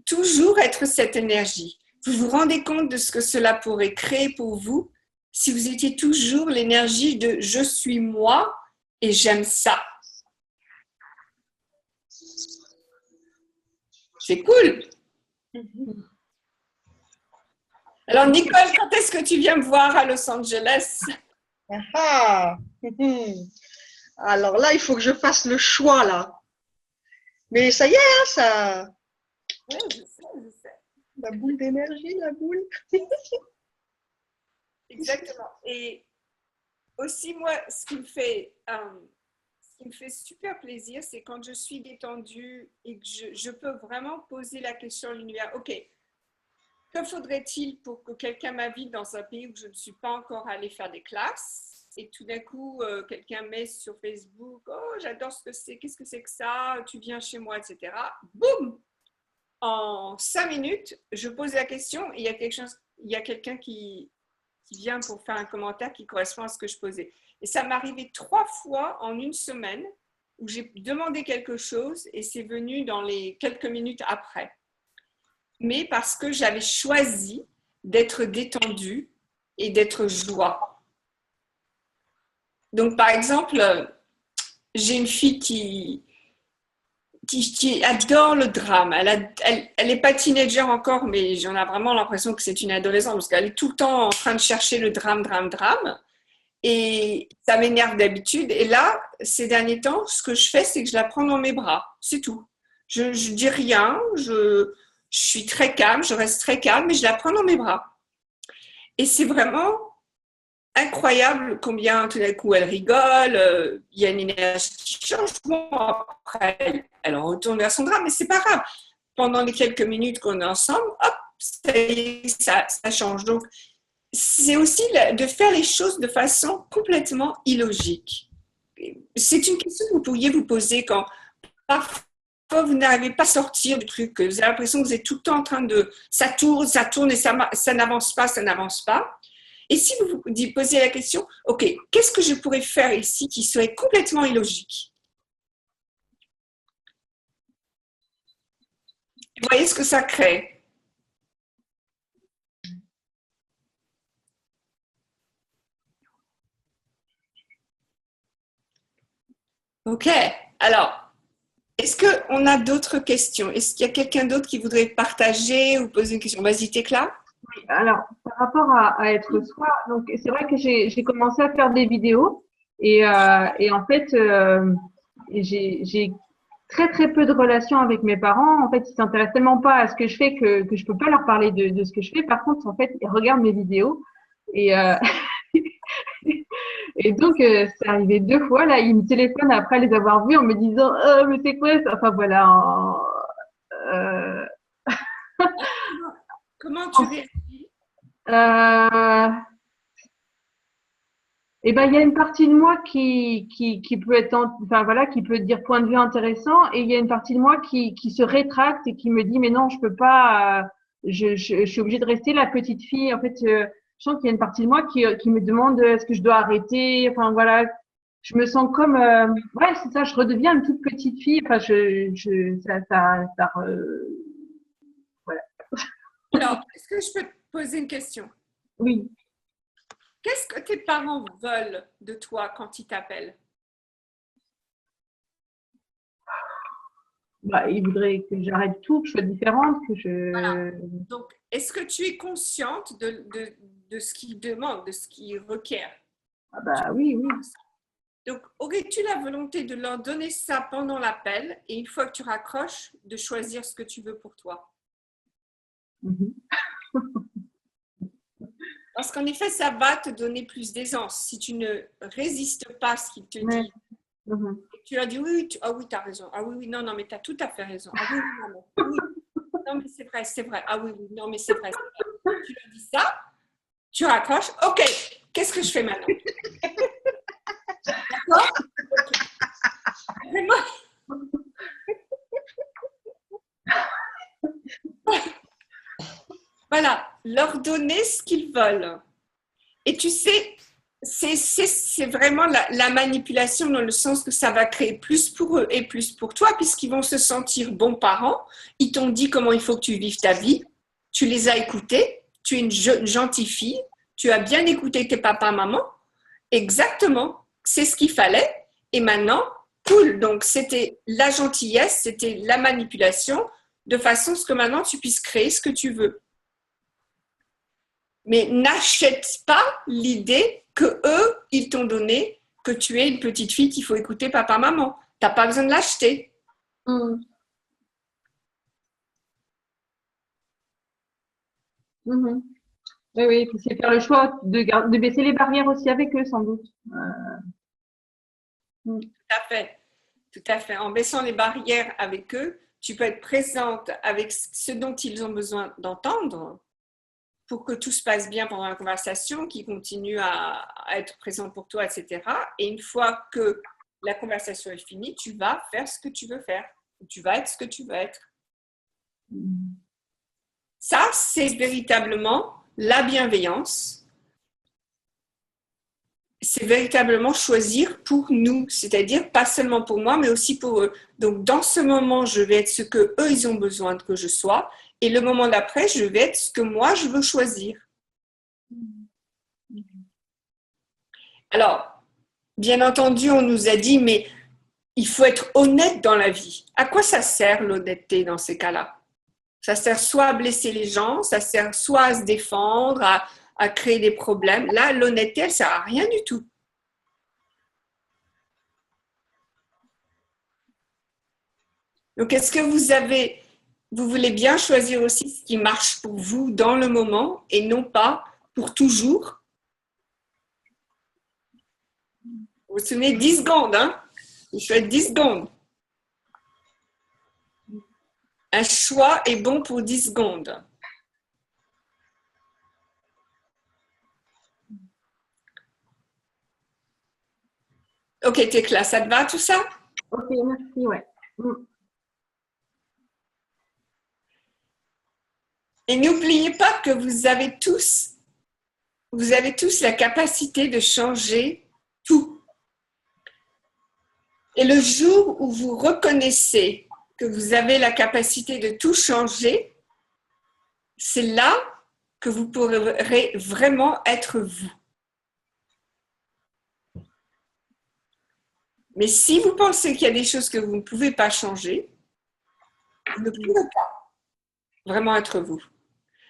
toujours être cette énergie. Vous vous rendez compte de ce que cela pourrait créer pour vous si vous étiez toujours l'énergie de « je suis moi et j'aime ça ». C'est cool. Alors, Nicole, quand est-ce que tu viens me voir à Los Angeles? Ah. Alors là, il faut que je fasse le choix, là. Mais ça y est, hein, ça… Oui, je sais. La boule d'énergie, la boule. Exactement. Et aussi, moi, ce qui qui me fait super plaisir, c'est quand je suis détendue et que je peux vraiment poser la question à l'univers. OK, que faudrait-il pour que quelqu'un m'invite dans un pays où je ne suis pas encore allée faire des classes? Et tout d'un coup, quelqu'un met sur Facebook, oh, j'adore ce que c'est, qu'est-ce que c'est que ça, tu viens chez moi, etc. Boum! En 5 minutes, je pose la question et il y a quelqu'un qui vient pour faire un commentaire qui correspond à ce que je posais. Et ça m'est arrivé 3 fois en une semaine où j'ai demandé quelque chose et c'est venu dans les quelques minutes après. Mais parce que j'avais choisi d'être détendue et d'être joie. Donc, par exemple, j'ai une fille qui adore le drame. Elle n'est pas teenager encore, mais j'en ai vraiment l'impression que c'est une adolescente parce qu'elle est tout le temps en train de chercher le drame. Et ça m'énerve d'habitude. Et là, ces derniers temps, ce que je fais, c'est que je la prends dans mes bras. C'est tout. Je ne dis rien, je suis très calme, je reste très calme, mais je la prends dans mes bras. Et c'est vraiment incroyable combien tout d'un coup elle rigole, il y a une énergie qui change. Bon, après, elle retourne vers son drame, mais c'est pas grave. Pendant les quelques minutes qu'on est ensemble, hop, ça change. Donc, c'est aussi de faire les choses de façon complètement illogique. C'est une question que vous pourriez vous poser quand parfois vous n'arrivez pas à sortir du truc, vous avez l'impression que vous êtes tout le temps en train de... Ça tourne et ça n'avance pas. Et si vous vous posez la question, OK, qu'est-ce que je pourrais faire ici qui serait complètement illogique? Vous voyez ce que ça crée? OK, alors, est-ce qu'on a d'autres questions? Est-ce qu'il y a quelqu'un d'autre qui voudrait partager ou poser une question? Vas-y, Tecla. Oui, alors, par rapport à être soi, donc c'est vrai que j'ai commencé à faire des vidéos et en fait, j'ai très très peu de relations avec mes parents. En fait, ils s'intéressent tellement pas à ce que je fais que je peux pas leur parler de ce que je fais. Par contre, en fait, ils regardent mes vidéos et et donc c'est arrivé 2 fois là. Ils me téléphonent après les avoir vus en me disant mais c'est quoi ça? Enfin voilà. Euh, Comment tu réagis? Eh ben, il y a une partie de moi qui peut être, enfin voilà, qui peut dire point de vue intéressant, et il y a une partie de moi qui se rétracte et qui me dit mais non, je peux pas, je suis obligée de rester la petite fille. En fait, je sens qu'il y a une partie de moi qui me demande est-ce que je dois arrêter. Enfin voilà, je me sens comme, ouais, c'est ça, je redeviens une toute petite fille. Enfin, voilà. Alors, est-ce que je peux te poser une question? Oui. Qu'est-ce que tes parents veulent de toi quand ils t'appellent? Bah, ils voudraient que j'arrête tout, que je sois différente, que je. Voilà. Donc, est-ce que tu es consciente de ce qu'ils demandent, de ce qu'ils requièrent? Ah bah oui, oui. Donc, aurais-tu la volonté de leur donner ça pendant l'appel et une fois que tu raccroches, de choisir ce que tu veux pour toi? Parce qu'en effet, ça va te donner plus d'aisance. Si tu ne résistes pas à ce qu'il te dit, tu leur dis oui, ah oui, tu as raison. Ah oui, non, non, mais tu as tout à fait raison. Ah oui, non, non, oui. Non, mais c'est vrai, c'est vrai. Ah oui, oui, non, mais c'est vrai, c'est vrai. Tu leur dis ça, tu raccroches. OK, qu'est-ce que je fais maintenant? D'accord? Vraiment? Voilà, leur donner ce qu'ils veulent. Et tu sais, c'est vraiment la manipulation dans le sens que ça va créer plus pour eux et plus pour toi, puisqu'ils vont se sentir bons parents. Ils t'ont dit comment il faut que tu vives ta vie. Tu les as écoutés. Tu es une gentille fille. Tu as bien écouté tes papas, maman. Exactement, c'est ce qu'il fallait. Et maintenant, cool. Donc, c'était la gentillesse, c'était la manipulation, de façon à ce que maintenant, tu puisses créer ce que tu veux. Mais n'achète pas l'idée que eux, ils t'ont donné que tu es une petite fille qu'il faut écouter papa, maman. Tu n'as pas besoin de l'acheter. Oui, oui, puis c'est faire le choix de baisser les barrières aussi avec eux, sans doute. Tout à fait. Tout à fait. En baissant les barrières avec eux, tu peux être présente avec ce dont ils ont besoin d'entendre pour que tout se passe bien pendant la conversation, qu'ils continuent à être présents pour toi, etc. Et une fois que la conversation est finie, tu vas faire ce que tu veux faire. Tu vas être ce que tu veux être. Ça, c'est véritablement la bienveillance. C'est véritablement choisir pour nous, c'est-à-dire pas seulement pour moi, mais aussi pour eux. Donc, dans ce moment, je vais être ce que eux, ils ont besoin que je sois, et le moment d'après, je vais être ce que moi, je veux choisir. Alors, bien entendu, on nous a dit, mais il faut être honnête dans la vie. À quoi ça sert l'honnêteté dans ces cas-là? Ça sert soit à blesser les gens, ça sert soit à se défendre, à créer des problèmes. Là, l'honnêteté, elle ne sert à rien du tout. Donc, est-ce que vous voulez bien choisir aussi ce qui marche pour vous dans le moment et non pas pour toujours? Vous vous souvenez, 10 secondes, hein? Il faut être 10 secondes. Un choix est bon pour 10 secondes. Ok, Tecla, ça te va tout ça? Ok, merci, ouais. Et n'oubliez pas que vous avez tous la capacité de changer tout. Et le jour où vous reconnaissez que vous avez la capacité de tout changer, c'est là que vous pourrez vraiment être vous. Mais si vous pensez qu'il y a des choses que vous ne pouvez pas changer, vous ne pouvez pas vraiment être vous.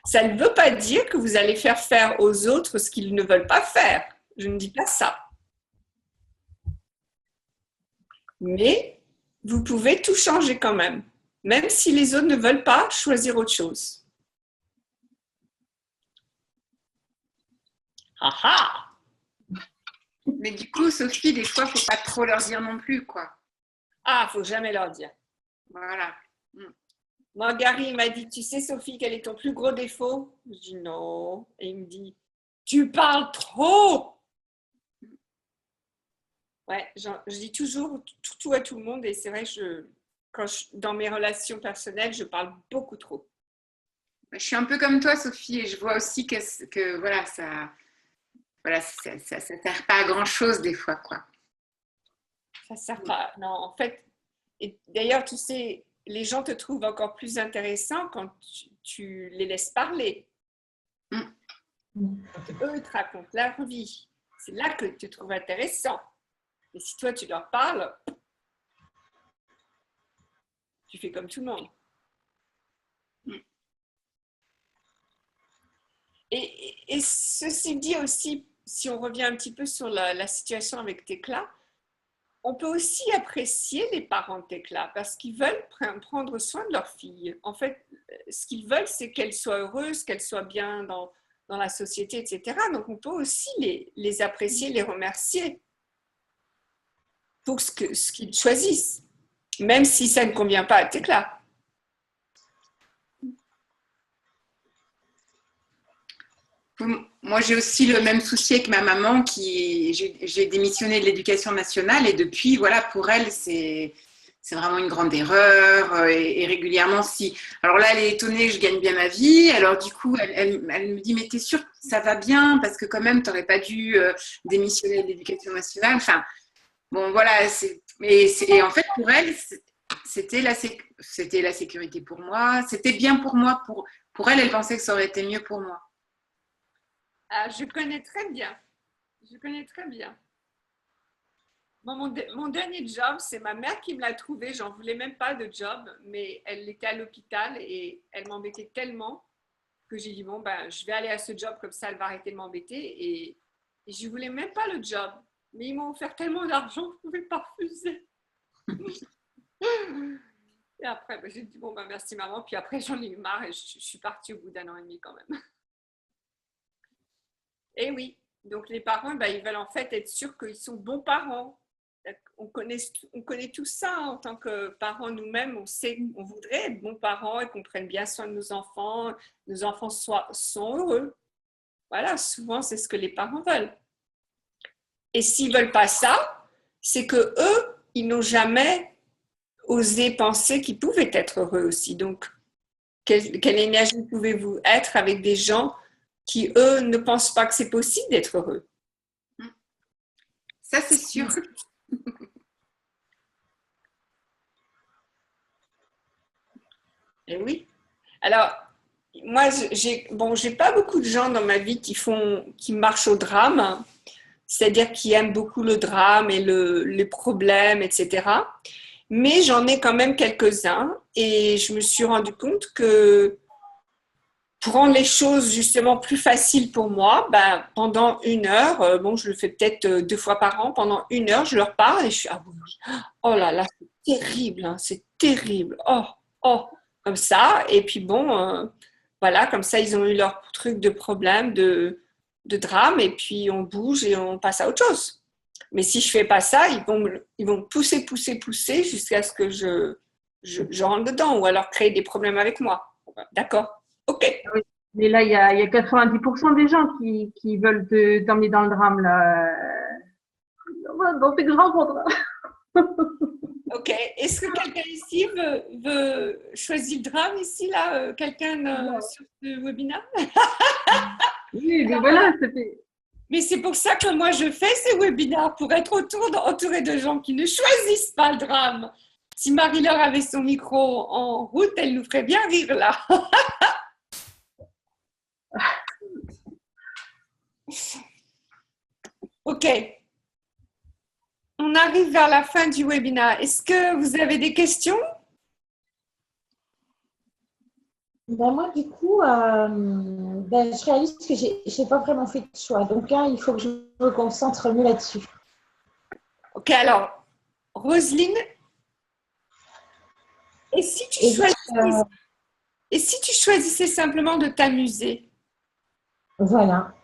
Ça ne veut pas dire que vous allez faire aux autres ce qu'ils ne veulent pas faire. Je ne dis pas ça. Mais vous pouvez tout changer quand même si les autres ne veulent pas choisir autre chose. Ah ah! Mais du coup, Sophie, des fois, il ne faut pas trop leur dire non plus, quoi. Ah, il ne faut jamais leur dire. Voilà. Moi, Gary m'a dit, tu sais, Sophie, quel est ton plus gros défaut? Je dis non. Et il me dit, tu parles trop. Ouais, je dis toujours tout à tout le monde et c'est vrai que dans mes relations personnelles, je parle beaucoup trop. Je suis un peu comme toi, Sophie, et je vois aussi que voilà, ça sert pas à grand-chose des fois, quoi. Ça sert pas. Non, en fait, et d'ailleurs, tu sais, les gens te trouvent encore plus intéressant quand tu les laisses parler. Quand eux te racontent leur vie, c'est là que tu te trouves intéressant. Et si toi, tu leur parles, tu fais comme tout le monde. Et ceci dit aussi, si on revient un petit peu sur la situation avec Tecla, on peut aussi apprécier les parents de Tecla parce qu'ils veulent prendre soin de leur fille. En fait, ce qu'ils veulent, c'est qu'elle soit heureuse, qu'elle soit bien dans la société, etc. Donc, on peut aussi les apprécier, les remercier pour ce qu'ils choisissent, même si ça ne convient pas à Tecla. Moi, j'ai aussi le même souci avec ma maman j'ai démissionné de l'éducation nationale et depuis, voilà, pour elle, c'est vraiment une grande erreur et régulièrement, si. Alors là, elle est étonnée, je gagne bien ma vie. Alors du coup, elle me dit, mais t'es sûre que ça va bien parce que quand même, t'aurais pas dû démissionner de l'éducation nationale. Enfin, bon, voilà. Et en fait, pour elle, c'était la sécurité pour moi. C'était bien pour moi. Pour elle, elle pensait que ça aurait été mieux pour moi. Ah, je connais très bien. Je connais très bien. Mon dernier job, c'est ma mère qui me l'a trouvé. J'en voulais même pas de job, mais elle était à l'hôpital et elle m'embêtait tellement que j'ai dit, bon, ben, je vais aller à ce job, comme ça, elle va arrêter de m'embêter. Et je voulais même pas le job. Mais ils m'ont offert tellement d'argent que je ne pouvais pas refuser. Et après, ben, j'ai dit, bon, ben, merci maman. Puis après, j'en ai eu marre et je suis partie au bout d'1 an et demi quand même. Et oui, donc les parents, ben, ils veulent en fait être sûrs qu'ils sont bons parents. on connaît tout ça en tant que parents nous-mêmes. On sait qu'on voudrait être bons parents et qu'on prenne bien soin de nos enfants sont heureux. Voilà, souvent c'est ce que les parents veulent. Et s'ils ne veulent pas ça, c'est que eux, ils n'ont jamais osé penser qu'ils pouvaient être heureux aussi. Donc, quelle énergie pouvez-vous être avec des gens qui, eux, ne pensent pas que c'est possible d'être heureux? Ça, c'est sûr. Et oui. Alors, moi, j'ai pas beaucoup de gens dans ma vie qui marchent au drame, c'est-à-dire qui aiment beaucoup le drame et les problèmes, etc. Mais j'en ai quand même quelques-uns et je me suis rendu compte que pour rendre les choses justement plus faciles pour moi, ben, pendant 1 heure, je le fais peut-être 2 fois par an, pendant 1 heure, je leur parle et je suis ah oui, oh là là, c'est terrible, hein, c'est terrible, oh, comme ça. Et puis voilà, comme ça, ils ont eu leur truc de problème, de drame, et puis on bouge et on passe à autre chose. Mais si je fais pas ça, ils vont pousser jusqu'à ce que je rentre dedans ou alors créer des problèmes avec moi. D'accord? Ok. Oui. Mais là, il y a 90% des gens qui veulent t'emmener dans le drame, là. Dans ces que je rencontre. Ok. Est-ce que quelqu'un ici veut choisir le drame ici, là? Quelqu'un sur ce webinaire? Oui, mais voilà, c'était... Mais c'est pour ça que moi, je fais ces webinaires, pour être entourée de gens qui ne choisissent pas le drame. Si Marie-Laure avait son micro en route, elle nous ferait bien rire, là. Ok. On arrive vers la fin du webinaire. Est-ce que vous avez des questions? Ben moi, du coup, je réalise que je n'ai pas vraiment fait de choix. Donc là, il faut que je me concentre mieux là-dessus. Ok, alors, Roselyne, et si tu choisissais simplement de t'amuser? Voilà.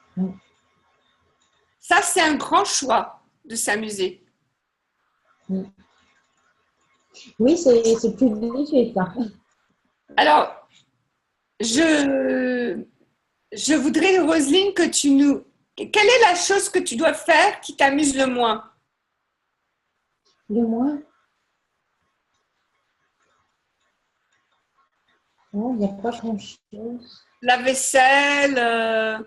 Ça, c'est un grand choix de s'amuser. Oui, c'est plus léger, ça. Alors, je voudrais, Roselyne, que tu nous... Quelle est la chose que tu dois faire qui t'amuse le moins? Le moins? Non, il n'y a pas grand-chose. La vaisselle,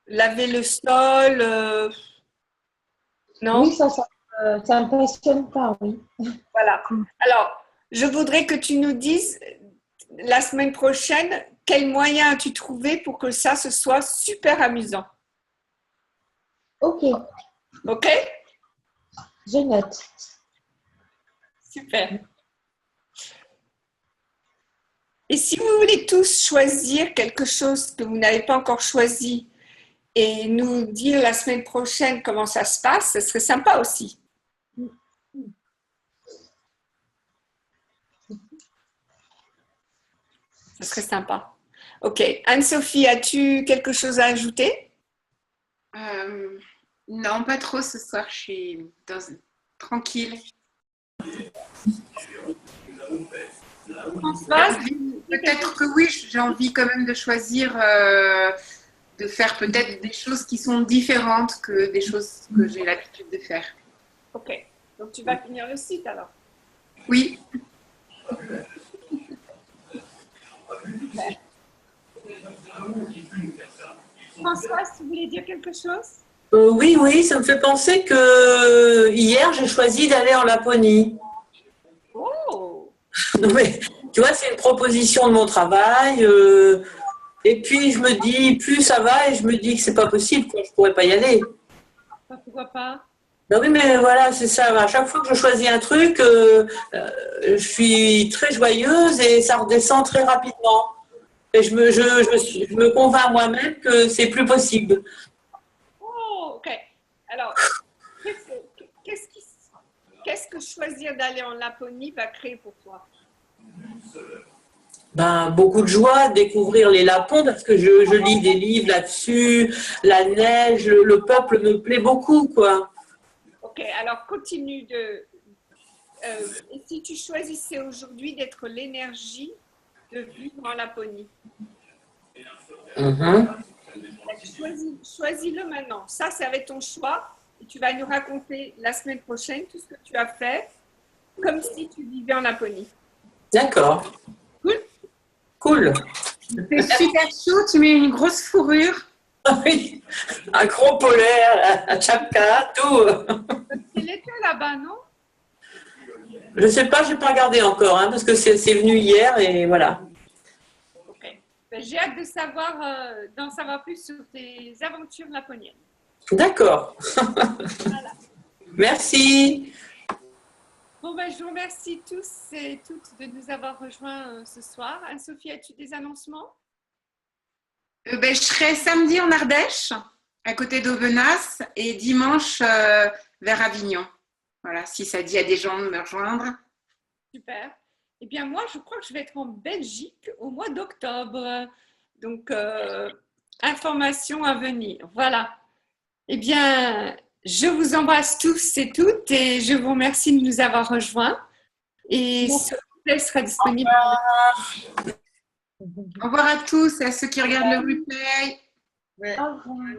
laver le sol, non? Oui, ça ne m'impressionne pas, oui. Voilà. Alors, je voudrais que tu nous dises la semaine prochaine quel moyen as-tu trouvé pour que ça ce soit super amusant. Ok, Ok? je note. Super. Et si vous voulez tous choisir quelque chose que vous n'avez pas encore choisi et nous dire la semaine prochaine comment ça se passe, ce serait sympa aussi. Ce serait sympa. Ok. Anne-Sophie, as-tu quelque chose à ajouter? Non, pas trop ce soir. Je suis tranquille. Françoise? Peut-être que oui, j'ai envie quand même de choisir, de faire peut-être des choses qui sont différentes que des choses que j'ai l'habitude de faire. Ok. Donc tu vas finir le site alors? Oui. Françoise, tu voulais dire quelque chose? Oui, ça me fait penser que hier, j'ai choisi d'aller en Laponie. Oh! Mais, tu vois, c'est une proposition de mon travail. Et puis, je me dis, plus ça va, et je me dis que c'est pas possible, que je ne pourrais pas y aller. Pourquoi pas? Ben oui, mais voilà, c'est ça. À chaque fois que je choisis un truc, je suis très joyeuse et ça redescend très rapidement. Et je me convainc moi-même que c'est plus possible. Oh, ok. Alors, qu'est-ce que choisir d'aller en Laponie va créer pour toi? Ben, beaucoup de joie, découvrir les Lapons, parce que je lis des livres là-dessus, la neige, le peuple me plaît beaucoup, quoi. Ok. Ok, alors continue de... et si tu choisissais aujourd'hui d'être l'énergie de vivre en Laponie, choisis-le maintenant. Ça va être ton choix. Et tu vas nous raconter la semaine prochaine tout ce que tu as fait, comme si tu vivais en Laponie. D'accord. Cool. Cool. C'est super chaud, tu mets une grosse fourrure. Oui, un gros polaire, un chapka, tout. C'est l'été là-bas, non? Je sais pas, j'ai pas regardé encore, hein, parce que c'est venu hier et voilà. Ok. Ben, j'ai hâte de savoir, d'en savoir plus sur tes aventures laponiennes. D'accord. Voilà. Merci. Bon, ben, je vous remercie tous et toutes de nous avoir rejoints ce soir. Anne-Sophie, as-tu des annoncements? Ben, je serai samedi en Ardèche, à côté d'Aubenas, et dimanche vers Avignon. Voilà, si ça dit à des gens de me rejoindre. Super. Eh bien, moi, je crois que je vais être en Belgique au mois d'octobre. Donc, information à venir. Voilà. Eh bien, je vous embrasse tous et toutes et je vous remercie de nous avoir rejoints. Et ce replay sera disponible. Au revoir à tous et à ceux qui regardent le replay. Au revoir.